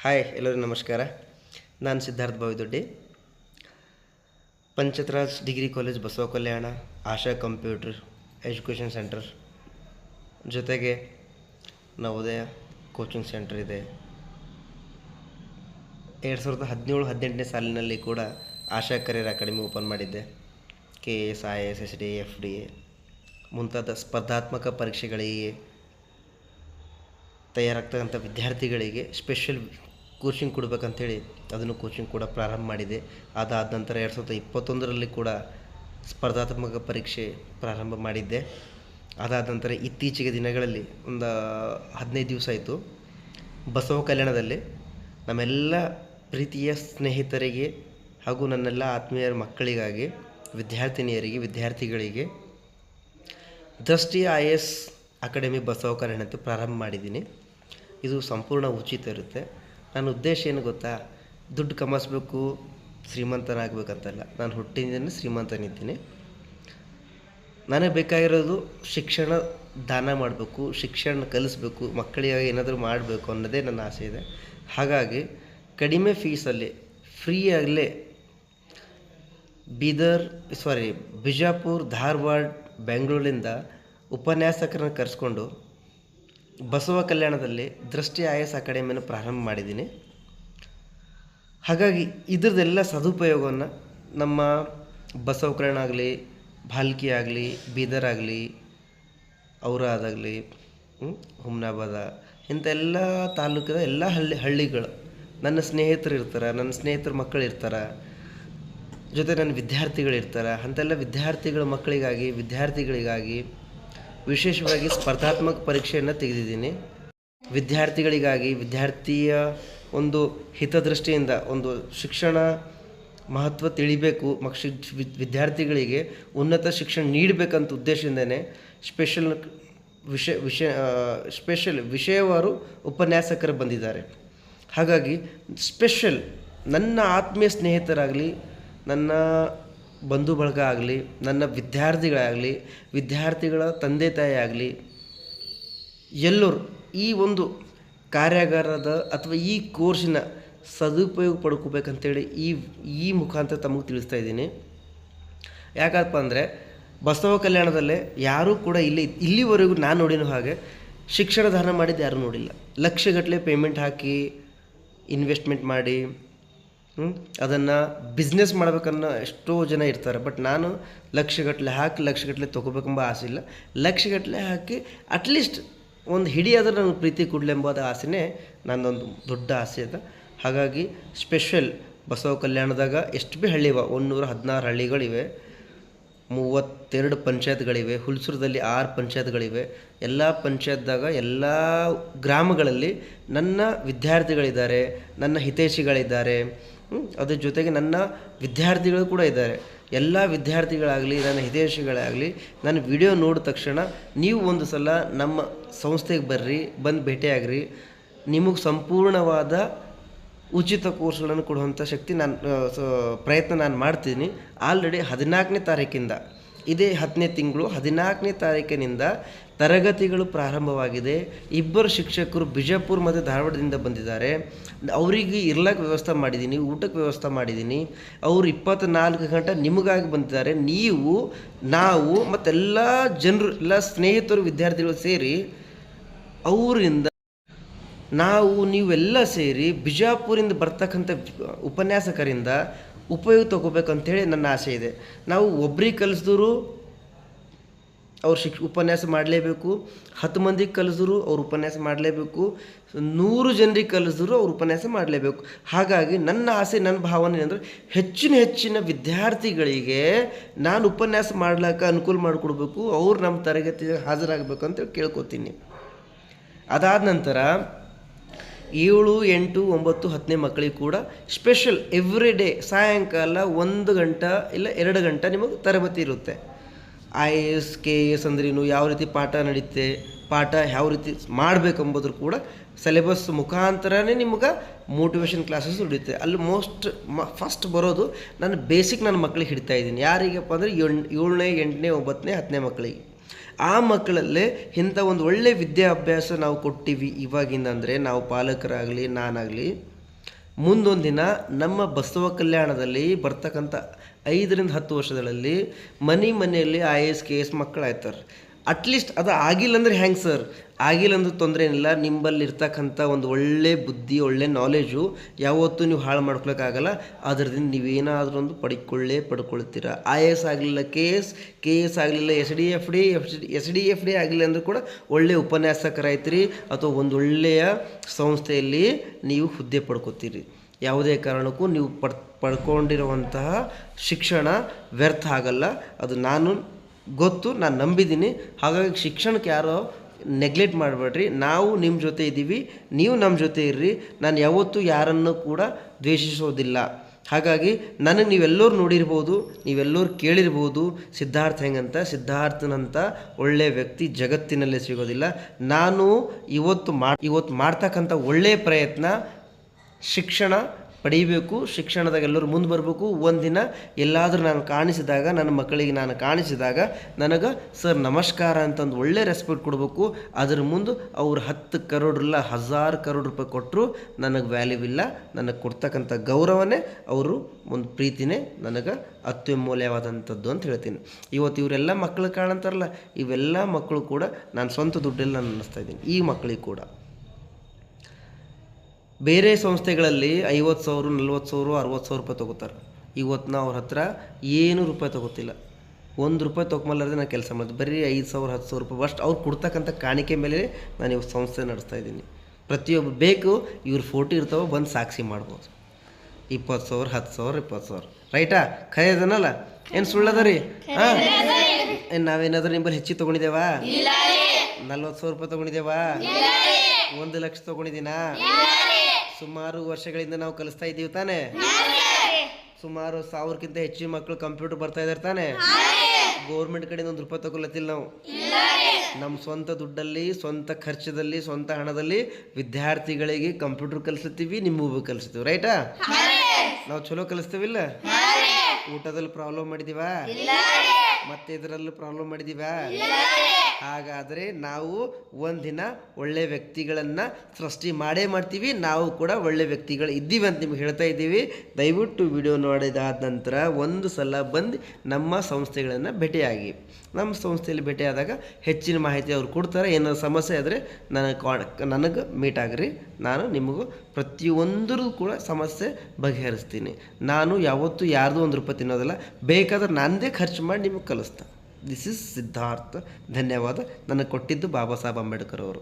Hi ಎಲ್ಲರಿಗೂ ನಮಸ್ಕಾರ. ನಾನು ಸಿದ್ಧಾರ್ಥ ಬಾವಿದೊಡ್ಡಿ, ಪಂಚತರಾಜ್ ಡಿಗ್ರಿ ಕಾಲೇಜ್ ಬಸವ ಕಲ್ಯಾಣ, ಆಶಾ ಕಂಪ್ಯೂಟರ್ ಎಜುಕೇಷನ್ ಸೆಂಟರ್ ಜೊತೆಗೆ ನವೋದಯ ಕೋಚಿಂಗ್ ಸೆಂಟರ್ ಇದೆ. 2017-18ನೇ ಸಾಲಿನಲ್ಲಿ ಕೂಡ ಆಶಾ ಕರಿಯರ್ ಅಕಾಡೆಮಿ ಓಪನ್ ಮಾಡಿದ್ದೆ. KS, IAS, SDA, FDA ಮುಂತಾದ ಸ್ಪರ್ಧಾತ್ಮಕ ಪರೀಕ್ಷೆಗಳಿಗೆ ತಯಾರಾಗ್ತಕ್ಕಂಥ ವಿದ್ಯಾರ್ಥಿಗಳಿಗೆ ಸ್ಪೆಷಲ್ ಕೋಚಿಂಗ್ ಕೊಡಬೇಕಂತೇಳಿ ಅದನ್ನು ಕೋಚಿಂಗ್ ಕೂಡ ಪ್ರಾರಂಭ ಮಾಡಿದೆ. ಅದಾದ ನಂತರ 2021ರಲ್ಲಿ ಕೂಡ ಸ್ಪರ್ಧಾತ್ಮಕ ಪರೀಕ್ಷೆ ಪ್ರಾರಂಭ ಮಾಡಿದ್ದೆ. ಅದಾದ ನಂತರ ಇತ್ತೀಚೆಗೆ ದಿನಗಳಲ್ಲಿ ಒಂದು 15 ದಿವಸ ಆಯಿತು, ಬಸವ ಕಲ್ಯಾಣದಲ್ಲಿ ನಮ್ಮೆಲ್ಲ ಪ್ರೀತಿಯ ಸ್ನೇಹಿತರಿಗೆ ಹಾಗೂ ನನ್ನೆಲ್ಲ ಆತ್ಮೀಯ ಮಕ್ಕಳಿಗಾಗಿ, ವಿದ್ಯಾರ್ಥಿಗಳಿಗೆ ದೃಷ್ಟಿ IAS ಅಕಾಡೆಮಿ ಬಸವ ಕಲ್ಯಾಣ ಅಂತ ಪ್ರಾರಂಭ ಮಾಡಿದ್ದೀನಿ. ಇದು ಸಂಪೂರ್ಣ ಉಚಿತ ಇರುತ್ತೆ. ನನ್ನ ಉದ್ದೇಶ ಏನು ಗೊತ್ತಾ, ದುಡ್ಡು ಕಮಾಯಿಸ್ಬೇಕು, ಶ್ರೀಮಂತನಾಗಬೇಕಂತಲ್ಲ. ನಾನು ಹುಟ್ಟಿನಿಂದಲೇ ಶ್ರೀಮಂತನಿದ್ದೀನಿ. ನನಗೆ ಬೇಕಾಗಿರೋದು ಶಿಕ್ಷಣ ದಾನ ಮಾಡಬೇಕು, ಶಿಕ್ಷಣ ಕಲಿಸ್ಬೇಕು, ಮಕ್ಕಳಿಗಾಗಿ ಏನಾದರೂ ಮಾಡಬೇಕು ಅನ್ನೋದೇ ನನ್ನ ಆಸೆ ಇದೆ. ಹಾಗಾಗಿ ಕಡಿಮೆ ಫೀಸಲ್ಲಿ ಫ್ರೀಯಾಗಲೇ ಬಿಜಾಪುರ, ಧಾರವಾಡ, ಬೆಂಗಳೂರಿಂದ ಉಪನ್ಯಾಸಕರನ್ನು ಕರೆಸ್ಕೊಂಡು ಬಸವ ಕಲ್ಯಾಣದಲ್ಲಿ ದೃಷ್ಟಿ IAS ಅಕಾಡೆಮಿಯನ್ನು ಪ್ರಾರಂಭ ಮಾಡಿದ್ದೀನಿ. ಹಾಗಾಗಿ ಇದರದೆಲ್ಲ ಸದುಪಯೋಗವನ್ನು ನಮ್ಮ ಬಸವ ಕಲ್ಯಾಣ ಆಗಲಿ, ಭಾಲ್ಕಿ ಆಗಲಿ, ಬೀದರ್ ಆಗಲಿ, ಔರಾದಾಗಲಿ, ಹುಮ್ನಾಬಾದ ಇಂಥ ಎಲ್ಲ ತಾಲೂಕಿನ ಎಲ್ಲ ಹಳ್ಳಿಗಳು ನನ್ನ ಸ್ನೇಹಿತರು ಇರ್ತಾರೆ, ನನ್ನ ಸ್ನೇಹಿತರ ಮಕ್ಕಳು ಇರ್ತಾರೆ, ಜೊತೆ ನನ್ನ ವಿದ್ಯಾರ್ಥಿಗಳಿರ್ತಾರೆ. ಅಂತೆಲ್ಲ ವಿದ್ಯಾರ್ಥಿಗಳ ಮಕ್ಕಳಿಗಾಗಿ, ವಿದ್ಯಾರ್ಥಿಗಳಿಗಾಗಿ ವಿಶೇಷವಾಗಿ ಸ್ಪರ್ಧಾತ್ಮಕ ಪರೀಕ್ಷೆಯನ್ನು ತೆಗೆದಿದ್ದೀನಿ. ವಿದ್ಯಾರ್ಥಿಗಳಿಗಾಗಿ, ವಿದ್ಯಾರ್ಥಿಯ ಒಂದು ಹಿತದೃಷ್ಟಿಯಿಂದ ಒಂದು ಶಿಕ್ಷಣ ಮಹತ್ವ ತಿಳಿಬೇಕು, ವಿದ್ಯಾರ್ಥಿಗಳಿಗೆ ಉನ್ನತ ಶಿಕ್ಷಣ ನೀಡಬೇಕಂತ ಉದ್ದೇಶದಿಂದನೇ ವಿಷಯವಾರು ಉಪನ್ಯಾಸಕರು ಬಂದಿದ್ದಾರೆ. ಹಾಗಾಗಿ ನನ್ನ ಆತ್ಮೀಯ ಸ್ನೇಹಿತರಾಗಲಿ, ನನ್ನ ಬಂಧು ಬಳಗ ಆಗಲಿ, ನನ್ನ ವಿದ್ಯಾರ್ಥಿಗಳಾಗಲಿ, ವಿದ್ಯಾರ್ಥಿಗಳ ತಂದೆ ತಾಯಿ ಆಗಲಿ, ಎಲ್ಲರೂ ಈ ಒಂದು ಕಾರ್ಯಾಗಾರದ ಅಥವಾ ಈ ಕೋರ್ಸಿನ ಸದುಪಯೋಗ ಪಡ್ಕೋಬೇಕಂತೇಳಿ ಈ ಮುಖಾಂತರ ತಮಗೆ ತಿಳಿಸ್ತಾ ಇದ್ದೀನಿ. ಯಾಕಪ್ಪ ಅಂದರೆ ಬಸವ ಕಲ್ಯಾಣದಲ್ಲೇ ಯಾರೂ ಕೂಡ ಇಲ್ಲಿವರೆಗೂ ನಾನು ನೋಡಿನೋ ಹಾಗೆ ಶಿಕ್ಷಣ ದಾನ ಮಾಡಿದ್ದು ಯಾರೂ ನೋಡಿಲ್ಲ. ಲಕ್ಷಗಟ್ಟಲೆ ಪೇಮೆಂಟ್ ಹಾಕಿ ಇನ್ವೆಸ್ಟ್ಮೆಂಟ್ ಮಾಡಿ ಅದನ್ನು ಬಿಸ್ನೆಸ್ ಮಾಡ್ಬೇಕನ್ನೋ ಎಷ್ಟೋ ಜನ ಇರ್ತಾರೆ. ಬಟ್ ನಾನು ಲಕ್ಷಗಟ್ಟಲೆ ತೊಗೋಬೇಕೆಂಬ ಆಸೆ ಇಲ್ಲ. ಲಕ್ಷಗಟ್ಟಲೆ ಹಾಕಿ ಅಟ್ಲೀಸ್ಟ್ ಒಂದು ಹಿಡಿಯಾದರೂ ನನಗೆ ಪ್ರೀತಿ ಕೊಡಲಿ ಎಂಬುದ ಆಸೆನೇ ನನ್ನೊಂದು ದೊಡ್ಡ ಆಸೆ ಅದ. ಹಾಗಾಗಿ ಬಸವ ಕಲ್ಯಾಣದಾಗ ಎಷ್ಟು ಭೀ ಹಳ್ಳಿ ಇವೆ, 116 ಹಳ್ಳಿಗಳಿವೆ, 32 ಪಂಚಾಯತ್ಗಳಿವೆ, ಹುಲ್ಸೂರದಲ್ಲಿ 6 ಪಂಚಾಯತ್ಗಳಿವೆ. ಎಲ್ಲ ಪಂಚಾಯತ್ದಾಗ ಎಲ್ಲ ಗ್ರಾಮಗಳಲ್ಲಿ ನನ್ನ ವಿದ್ಯಾರ್ಥಿಗಳಿದ್ದಾರೆ, ನನ್ನ ಹಿತೈಷಿಗಳಿದ್ದಾರೆ, ಅದ್ರ ಜೊತೆಗೆ ನನ್ನ ವಿದ್ಯಾರ್ಥಿಗಳು ಕೂಡ ಇದ್ದಾರೆ. ಎಲ್ಲ ವಿದ್ಯಾರ್ಥಿಗಳಾಗಲಿ, ನನ್ನ ಹಿತೈಷಿಗಳಾಗಲಿ ನನ್ನ ವಿಡಿಯೋ ನೋಡಿದ ತಕ್ಷಣ ನೀವು ಒಂದು ಸಲ ನಮ್ಮ ಸಂಸ್ಥೆಗೆ ಬಂದು ಭೇಟಿಯಾಗ್ರಿ. ನಿಮಗೆ ಸಂಪೂರ್ಣವಾದ ಉಚಿತ ಕೋರ್ಸ್ಗಳನ್ನು ಕೊಡುವಂಥ ಶಕ್ತಿ ಪ್ರಯತ್ನ ನಾನು ಮಾಡ್ತೀನಿ. ಆಲ್ರೆಡಿ 14ನೇ ತಾರೀಕಿಂದ, ಇದೇ 10ನೇ ತಿಂಗಳು 14ನೇ ತಾರೀಕಿನಿಂದ ತರಗತಿಗಳು ಪ್ರಾರಂಭವಾಗಿದೆ. 2 ಶಿಕ್ಷಕರು ಬಿಜಾಪುರ ಮತ್ತು ಧಾರವಾಡದಿಂದ ಬಂದಿದ್ದಾರೆ. ಅವರಿಗೆ ಇರ್ಲಕ್ಕೆ ವ್ಯವಸ್ಥೆ ಮಾಡಿದ್ದೀನಿ, ಊಟಕ್ಕೆ ವ್ಯವಸ್ಥೆ ಮಾಡಿದ್ದೀನಿ. ಅವರು 24 ಗಂಟೆ ನಿಮಗಾಗಿ ಬಂದಿದ್ದಾರೆ. ನಾವು ಮತ್ತೆಲ್ಲ ಜನರು, ಎಲ್ಲ ಸ್ನೇಹಿತರು, ವಿದ್ಯಾರ್ಥಿಗಳು ಸೇರಿ ಅವರಿಂದ ನೀವೆಲ್ಲ ಸೇರಿ ಬಿಜಾಪುರಿಂದ ಬರ್ತಕ್ಕಂಥ ಉಪನ್ಯಾಸಕರಿಂದ ಉಪಯೋಗ ತಗೋಬೇಕಂತೇಳಿ ನನ್ನ ಆಸೆ ಇದೆ. ನಾವು ಒಬ್ರಿಗೆ ಕಲಿಸಿದ್ರು ಅವ್ರು ಉಪನ್ಯಾಸ ಮಾಡಲೇಬೇಕು, 10 ಮಂದಿಗೆ ಕಲಿಸಿದ್ರು ಅವ್ರು ಉಪನ್ಯಾಸ ಮಾಡಲೇಬೇಕು, 100 ಜನರಿಗೆ ಕಲಿಸಿದ್ರು ಅವ್ರು ಉಪನ್ಯಾಸ ಮಾಡಲೇಬೇಕು. ಹಾಗಾಗಿ ನನ್ನ ಆಸೆ, ನನ್ನ ಭಾವನೆ ಅಂದರೆ ಹೆಚ್ಚಿನ ವಿದ್ಯಾರ್ಥಿಗಳಿಗೆ ನಾನು ಉಪನ್ಯಾಸ ಮಾಡ್ಲಿಕ್ಕೆ ಅನುಕೂಲ ಮಾಡಿಕೊಡ್ಬೇಕು, ಅವ್ರು ನಮ್ಮ ತರಗತಿಗೆ ಹಾಜರಾಗಬೇಕು ಅಂತೇಳಿ ಕೇಳ್ಕೊತೀನಿ. ಅದಾದ ನಂತರ 7, 8, 9, 10ನೇ ಮಕ್ಕಳಿಗೆ ಕೂಡ ಸ್ಪೆಷಲ್ ಎವ್ರಿ ಡೇ ಸಾಯಂಕಾಲ 1 ಗಂಟೆ ಇಲ್ಲ 2 ಗಂಟೆ ನಿಮಗೆ ತರಬೇತಿ ಇರುತ್ತೆ. IAS, KS ಅಂದ್ರೇನು, ಯಾವ ರೀತಿ ಪಾಠ ನಡೀತೆ, ಪಾಠ ಯಾವ ರೀತಿ ಮಾಡಬೇಕೆಂಬುದ್ರ ಕೂಡ ಸಿಲೆಬಸ್ ಮುಖಾಂತರನೇ ನಿಮ್ಗೆ ಮೋಟಿವೇಶನ್ ಕ್ಲಾಸಸ್ ನಡೆಯುತ್ತೆ. ಅಲ್ಲಿ ಫಸ್ಟ್ ಬರೋದು ನನ್ನ ಬೇಸಿಕ್ ನನ್ನ ಮಕ್ಕಳಿಗೆ ಹಿಡಿತಾ ಇದ್ದೀನಿ. ಯಾರಿಗಪ್ಪ ಅಂದರೆ 7ನೇ, 8ನೇ, 9ನೇ, 10ನೇ ಮಕ್ಕಳಿಗೆ. ಆ ಮಕ್ಕಳಲ್ಲೇ ಇಂಥ ಒಂದು ಒಳ್ಳೆಯ ವಿದ್ಯಾಭ್ಯಾಸ ನಾವು ಕೊಟ್ಟಿವಿ ಇವಾಗಿಂದ ಅಂದರೆ ನಾವು ಪಾಲಕರಾಗಲಿ ನಾನಾಗಲಿ ಮುಂದೊಂದು ದಿನ ನಮ್ಮ ಬಸವ ಕಲ್ಯಾಣದಲ್ಲಿ ಬರ್ತಕ್ಕಂಥ 5-10 ವರ್ಷಗಳಲ್ಲಿ ಮನೆಯಲ್ಲಿ IAS KS ಮಕ್ಕಳಾಯ್ತಾರೆ. ಅಟ್ಲೀಸ್ಟ್ ಅದು ಆಗಿಲ್ಲ ಅಂದರೆ ಹೆಂಗೆ ಸರ್? ಆಗಿಲ್ಲ ಅಂದ್ರೆ ತೊಂದರೆ ಏನಿಲ್ಲ. ನಿಂಬಲ್ಲಿ ಇರ್ತಕ್ಕಂಥ ಒಂದು ಒಳ್ಳೆ ಬುದ್ಧಿ, ಒಳ್ಳೆ ನಾಲೆಜು ಯಾವತ್ತೂ ನೀವು ಹಾಳು ಮಾಡ್ಕೊಳಕ್ಕಾಗಲ್ಲ. ಅದರಿಂದ ನೀವೇನಾದರೂ ಒಂದು ಪಡ್ಕೊಳ್ತೀರ. IAS ಆಗಲಿಲ್ಲ KS ಆಗಲಿಲ್ಲ SDFD ಆಗಲಿಲ್ಲ ಅಂದರೂ ಕೂಡ ಒಳ್ಳೆಯ ಉಪನ್ಯಾಸಕರಾಯ್ತೀರಿ ಅಥವಾ ಒಂದು ಒಳ್ಳೆಯ ಸಂಸ್ಥೆಯಲ್ಲಿ ನೀವು ಹುದ್ದೆ ಪಡ್ಕೊತೀರಿ. ಯಾವುದೇ ಕಾರಣಕ್ಕೂ ನೀವು ಪಡ್ಕೊಂಡಿರುವಂತಹ ಶಿಕ್ಷಣ ವ್ಯರ್ಥ ಆಗಲ್ಲ. ಅದು ನಾನು ನಂಬಿದ್ದೀನಿ. ಹಾಗಾಗಿ ಶಿಕ್ಷಣಕ್ಕೆ ಯಾರೋ ನೆಗ್ಲೆಕ್ಟ್ ಮಾಡಬೇಡ್ರಿ. ನಾವು ನಿಮ್ಮ ಜೊತೆ ಇದ್ದೀವಿ, ನೀವು ನಮ್ಮ ಜೊತೆ ಇರ್ರಿ. ನಾನು ಯಾವತ್ತೂ ಯಾರನ್ನು ಕೂಡ ದ್ವೇಷಿಸೋದಿಲ್ಲ. ಹಾಗಾಗಿ ನನಗೆ ನೀವೆಲ್ಲರೂ ನೋಡಿರ್ಬೋದು, ನೀವೆಲ್ಲರೂ ಕೇಳಿರ್ಬೋದು ಸಿದ್ಧಾರ್ಥನಂಥ ಒಳ್ಳೆಯ ವ್ಯಕ್ತಿ ಜಗತ್ತಿನಲ್ಲೇ ಸಿಗೋದಿಲ್ಲ. ನಾನು ಇವತ್ತು ಮಾಡ್ತಕ್ಕಂಥ ಒಳ್ಳೆಯ ಪ್ರಯತ್ನ ಶಿಕ್ಷಣ ಪಡೀಬೇಕು, ಶಿಕ್ಷಣದಾಗ ಎಲ್ಲರೂ ಮುಂದೆ ಬರಬೇಕು. ಒಂದಿನ ಎಲ್ಲಾದರೂ ನನ್ನ ಮಕ್ಕಳಿಗೆ ನಾನು ಕಾಣಿಸಿದಾಗ ನನಗೆ ಸರ್ ನಮಸ್ಕಾರ ಅಂತಂದು ಒಳ್ಳೆ ರೆಸ್ಪೆಕ್ಟ್ ಕೊಡಬೇಕು. ಅದ್ರ ಮುಂದೆ ಅವ್ರು 10 ಕರೋಡಿಲ್ಲ 1000 ಕರೋಡ್ ರೂಪಾಯಿ ಕೊಟ್ಟರು ನನಗೆ ವ್ಯಾಲ್ಯೂ ಇಲ್ಲ. ನನಗೆ ಕೊಡ್ತಕ್ಕಂಥ ಗೌರವನೇ ಅವರು ಒಂದು ಪ್ರೀತಿನೇ ನನಗೆ ಅತ್ಯಮೂಲ್ಯವಾದಂಥದ್ದು ಅಂತ ಹೇಳ್ತೀನಿ. ಇವತ್ತು ಇವರೆಲ್ಲ ಮಕ್ಕಳು ಕಾಣಂತಾರಲ್ಲ, ಇವೆಲ್ಲ ಮಕ್ಕಳು ಕೂಡ ನಾನು ಸ್ವಂತ ದುಡ್ಡೆಲ್ಲ ನಾನು ಅನ್ನಿಸ್ತಾ ಇದ್ದೀನಿ. ಈ ಮಕ್ಕಳಿಗೆ ಕೂಡ ಬೇರೆ ಸಂಸ್ಥೆಗಳಲ್ಲಿ 50,000 40,000 60,000 ರೂಪಾಯಿ ತೊಗೋತಾರೆ. ಇವತ್ತು ನಾವು ಅವ್ರ ಹತ್ರ ಏನೂ ರೂಪಾಯಿ ತೊಗೋತಿಲ್ಲ. ₹1 ತೊಗೊಂಬಲ್ಲಾರ್ದೆ ನಾನು ಕೆಲಸ ಮಾಡಿದೆ. ಬರೀ 5,000 10,000 ರೂಪಾಯಿ ಅಷ್ಟು ಅವ್ರು ಕೊಡ್ತಕ್ಕಂಥ ಕಾಣಿಕೆ ಮೇಲೆ ನಾನು ಇವಾಗ ಸಂಸ್ಥೆ ನಡೆಸ್ತಾ ಇದ್ದೀನಿ. ಪ್ರತಿಯೊಬ್ಬರು ಬೇಕು, ಇವ್ರ ಫೋಟೋ ಇರ್ತಾವೆ, ಬಂದು ಸಾಕ್ಷಿ ಮಾಡ್ಬೋದು. 20,000 10,000 20,000 ರೈಟಾ? ಖರೇದನಲ್ಲ? ಏನು ಸುಳ್ಳದ ರೀ? ಹಾಂ, ನಾವೇನಾದ್ರೂ ನಿಂಬಲ್ಲಿ ಹೆಚ್ಚಿಗೆ ತೊಗೊಂಡಿದ್ದೇವಾ? 40,000 ರೂಪಾಯಿ ತೊಗೊಂಡಿದ್ದೇವಾ? 1 ಲಕ್ಷ ತೊಗೊಂಡಿದ್ದೀನಾ? ಸುಮಾರು ವರ್ಷಗಳಿಂದ ನಾವು ಕಲಿಸ್ತಾ ಇದ್ದೀವಿ ತಾನೇ. ಸುಮಾರು 1000ಕ್ಕಿಂತ ಹೆಚ್ಚಿನ ಮಕ್ಕಳು ಕಂಪ್ಯೂಟರ್ ಬರ್ತಾ ಇದ್ದಾರೆ ತಾನೇ. ಗೌರ್ಮೆಂಟ್ ಕಡೆಯಿಂದ ₹1 ತಗೊಳ್ಳತ್ತಿಲ್ಲ. ನಾವು ನಮ್ಮ ಸ್ವಂತ ದುಡ್ಡಲ್ಲಿ, ಸ್ವಂತ ಖರ್ಚದಲ್ಲಿ, ಸ್ವಂತ ಹಣದಲ್ಲಿ ವಿದ್ಯಾರ್ಥಿಗಳಿಗೆ ಕಂಪ್ಯೂಟರ್ ಕಲಿಸ್ತೀವಿ, ನಿಮಗೂ ಕಲಿಸ್ತೀವಿ. ರೈಟಾ? ನಾವು ಚಲೋ ಕಲಿಸ್ತೀವಿಲ್ಲ? ಊಟದಲ್ಲಿ ಪ್ರಾಬ್ಲಮ್ ಮಾಡಿದೀವಾ? ಮತ್ತೆ ಇದರಲ್ಲೂ ಪ್ರಾಬ್ಲಮ್ ಮಾಡಿದೀವಾ? ಹಾಗಾದರೆ ನಾವು ಒಂದಿನ ಒಳ್ಳೆ ವ್ಯಕ್ತಿಗಳನ್ನು ಸೃಷ್ಟಿ ಮಾಡ್ತೀವಿ. ನಾವು ಕೂಡ ಒಳ್ಳೆ ವ್ಯಕ್ತಿಗಳು ಇದ್ದೀವಿ ಅಂತ ನಿಮ್ಗೆ ಹೇಳ್ತಾ ಇದ್ದೀವಿ. ದಯವಿಟ್ಟು ವಿಡಿಯೋ ನೋಡಿದಾದ ನಂತರ ಒಂದು ಸಲ ಬಂದು ನಮ್ಮ ಸಂಸ್ಥೆಗಳನ್ನು ಭೇಟಿಯಾಗಿ. ನಮ್ಮ ಸಂಸ್ಥೆಯಲ್ಲಿ ಭೇಟಿಯಾದಾಗ ಹೆಚ್ಚಿನ ಮಾಹಿತಿ ಅವ್ರು ಕೊಡ್ತಾರೆ. ಏನಾದ್ರು ಸಮಸ್ಯೆ ಆದರೆ ನನಗೆ ಮೀಟ್ ಆಗಿರಿ. ನಾನು ನಿಮಗೂ ಪ್ರತಿಯೊಂದರೂ ಕೂಡ ಸಮಸ್ಯೆ ಬಗೆಹರಿಸ್ತೀನಿ. ನಾನು ಯಾವತ್ತೂ ಯಾರ್ದು ₹1 ತಿನ್ನೋದಿಲ್ಲ. ಬೇಕಾದ್ರೆ ನನ್ನದೇ ಖರ್ಚು ಮಾಡಿ ನಿಮಗೆ ಕಲಿಸ್ತಾ. This is Siddhartha. ಧನ್ಯವಾದ. ನನಗೆ ಕೊಟ್ಟಿದ್ದು ಬಾಬಾ ಸಾಹೇಬ್ ಅಂಬೇಡ್ಕರ್ ಅವರು.